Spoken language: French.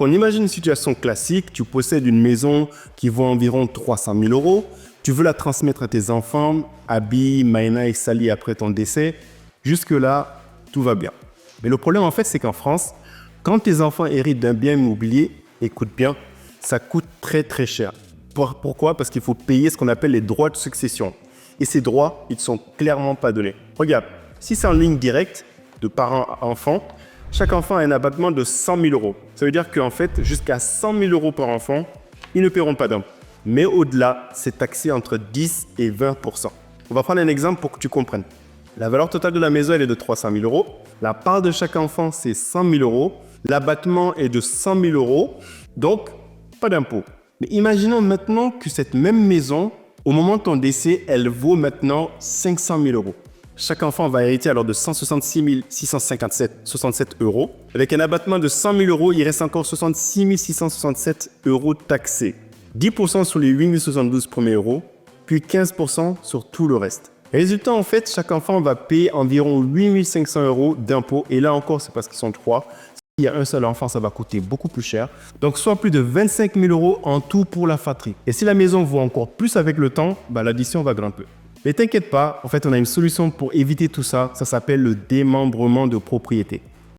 Qu'on imagine une situation classique, tu possèdes une maison qui vaut environ 300 000 euros, tu veux la transmettre à tes enfants, Abby, Maïna et Sally après ton décès. Jusque-là, tout va bien. Mais le problème en fait, c'est qu'en France, quand tes enfants héritent d'un bien immobilier, écoute bien, ça coûte très très cher. Pourquoi? Parce qu'il faut payer ce qu'on appelle les droits de succession. Et ces droits, ils ne sont clairement pas donnés. Regarde, si c'est en ligne directe, de parents à enfants, chaque enfant a un abattement de 100 000 euros. Ça veut dire qu'en fait, jusqu'à 100 000 euros par enfant, ils ne paieront pas d'impôt. Mais au-delà, c'est taxé entre 10 et 20%. On va prendre un exemple pour que tu comprennes. La valeur totale de la maison, elle est de 300 000 euros. La part de chaque enfant, c'est 100 000 euros. L'abattement est de 100 000 euros. Donc, pas d'impôt. Mais imaginons maintenant que cette même maison, au moment de ton décès, elle vaut maintenant 500 000 euros. Chaque enfant va hériter alors de 166 667 euros. Avec un abattement de 100 000 euros, il reste encore 66 667 euros taxés. 10% sur les 8 072 premiers euros, puis 15% sur tout le reste. Résultat, en fait, chaque enfant va payer environ 8 500 euros d'impôts. Et là encore, c'est parce qu'ils sont 3. S'il y a un seul enfant, ça va coûter beaucoup plus cher. Donc, soit plus de 25 000 euros en tout pour la fratrie. Et si la maison vaut encore plus avec le temps, l'addition va grimper. Mais t'inquiète pas, en fait, on a une solution pour éviter tout ça. Ça s'appelle le démembrement de propriété.